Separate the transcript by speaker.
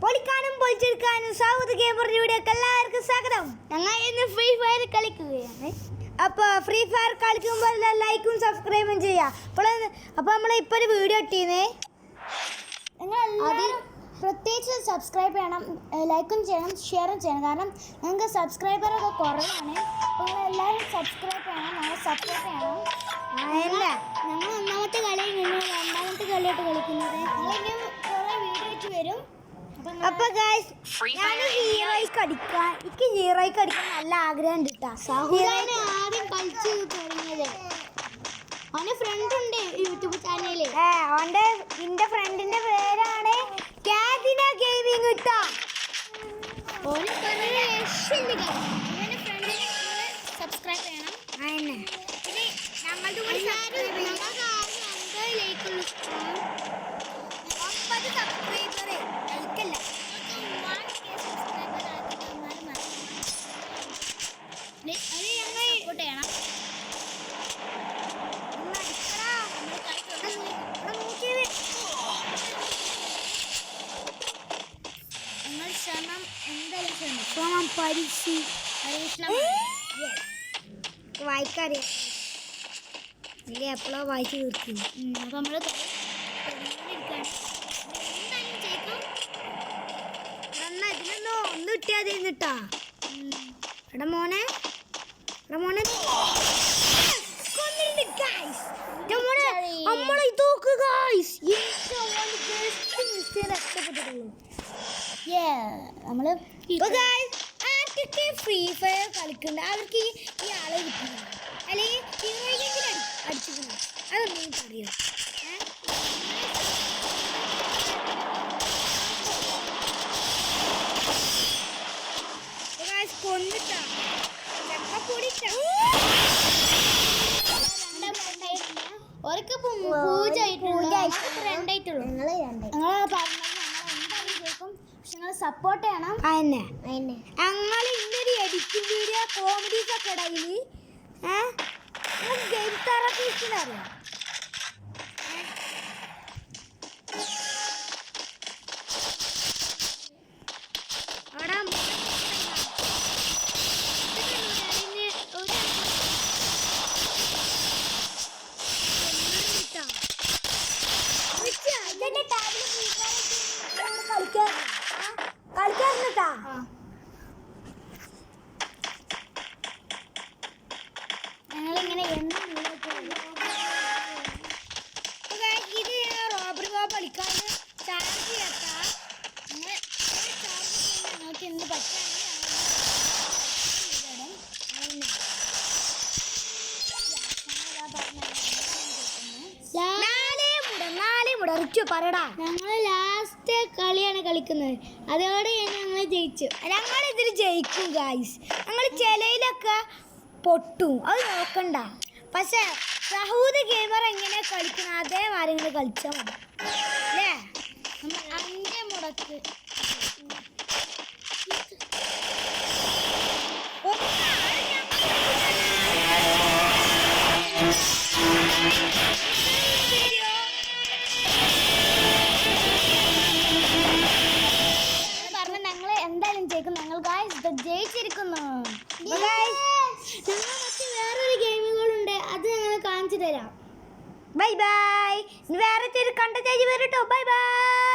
Speaker 1: പൊളിക്കാനും പൊളിച്ചെടുക്കാനും Saud ഗെയിമറിലൂടെ എല്ലാവർക്കും സ്വാഗതം. ഞങ്ങൾ ഇന്ന് ഫ്രീ ഫയർ കളിക്കുകയാണ്. അപ്പോൾ ഫ്രീ ഫയർ കളിക്കുമ്പോൾ ലൈക്കും സബ്സ്ക്രൈബും ചെയ്യുക. അപ്പോൾ നമ്മളിപ്പോൾ ഒരു വീഡിയോ ഇട്ടീന്നേ, നിങ്ങൾ പ്രത്യേകിച്ച് സബ്സ്ക്രൈബ് ചെയ്യണം, ലൈക്കും ചെയ്യണം, ഷെയറും ചെയ്യണം. കാരണം ഞങ്ങൾക്ക് സബ്സ്ക്രൈബറൊക്കെ കുറവാണ്. അപ്പോൾ നിങ്ങളെല്ലാവരും സബ്സ്ക്രൈബ് ചെയ്യണം, ഞങ്ങൾ സപ്പോർട്ട് ചെയ്യണം. ഞങ്ങൾ ഒന്നാമത്തെ കളി, നിങ്ങൾ രണ്ടാമത്തെ കളിയായിട്ട് കളിക്കുന്നത്. ഞങ്ങളിങ്ങനെ കുറേ വീഡിയോ ആയിട്ട് വരും. അപ്പോൾ ഗൈസ്, ഞാൻ ഹീറോയ്ക്ക് അടിക്കാൻ, എനിക്ക് ഹീറോയ്ക്ക് അടിക്കാൻ നല്ല ആഗ്രഹം ഉണ്ട് കേട്ടോ. ഹീറോയിനെ ആദ്യം കളിച്ച് തുടങ്ങിയത് അവൻ്റെ ഫ്രണ്ട് ഉണ്ട് യൂട്യൂബ് ചാനലിൽ. എൻ്റെ ഫ്രണ്ടിൻ്റെ പേരാണ് കാദിന ഗെയിമിംഗ് കേട്ടോ. സബ്സ്ക്രൈബ് ചെയ്യണം. അതന്നെ പിന്നെ ഞങ്ങളുടെ കൂടെ സബ്സ്ക്രൈബർ ലൈക്കല്ല സപ്പോർട്ട് ചെയ്യണം. നിങ്ങൾ ശ്രമം എന്തായാലും ശ്രമം പരീക്ഷണം വായിക്കാറിയാം. ഇല്ലേ എപ്പോഴോ വായിച്ച് തീർക്കും. അപ്പോൾ നമ്മൾ ഇതിനൊന്നും ഒന്ന് കിട്ടിയാൽ തീർന്നിട്ടാ. എടാ മോനെ നമ്മളെ ഇതൊക്കെ നമ്മള് ആർക്കൊക്കെ ഫ്രീ ഫയർ കളിക്കുന്നുണ്ട് അവർക്ക് ഈ ആളെ കിട്ടുന്നു, അല്ലെങ്കിൽ ഹീറോയിനെങ്കിലും അടിച്ചിട്ടുണ്ട്. അതൊന്നും എനിക്കറിയാം. കൊണ്ടിട്ടാ പൂജ രണ്ടായിട്ടുള്ളൂ. നിങ്ങൾ സപ്പോർട്ട് ചെയ്യണം. ഞങ്ങൾ ഇന്നൊരു എഡിറ്റിംഗ് വീഡിയോ കോമഡീസ് ഒക്കെ ഇടയിൽ ഗെയിം തെറാപ്പിസ്റ്റിനെ അറിയാം. അവിടെ കളിക്കാറുണ്ടാ. ഞങ്ങളിങ്ങനെ ഇത് റോബറി ബോബ് കളിക്കാതെ ചാർജ് ചെയ്യാത്ത ഞങ്ങൾക്ക് എന്ത് പറയടാ. ഞങ്ങൾ ലാസ്റ്റ് കളിയാണ് കളിക്കുന്നത്, അതോടെ ഞങ്ങൾ ജയിച്ചു. ഞങ്ങൾ ഇതിൽ ജയിക്കും ഗായ്സ്. ഞങ്ങൾ ചിലയിലൊക്കെ പൊട്ടും, അത് നോക്കണ്ട. പക്ഷെ സഹൂദ് ഗെയിമർ എങ്ങനെ കളിക്കണം അതേ കാര്യങ്ങൾ കളിച്ചാൽ മതി അല്ലേ. അഞ്ച് മുടക്ക് ജയിച്ചിരിക്കുന്നു. മറ്റു വേറൊരു ഗെയിമുകളുണ്ട്, അത് ഞങ്ങൾ കാണിച്ചു തരാം. Bye bye. വേറെ കണ്ട ചേച്ചി വരട്ടോ. Bye bye.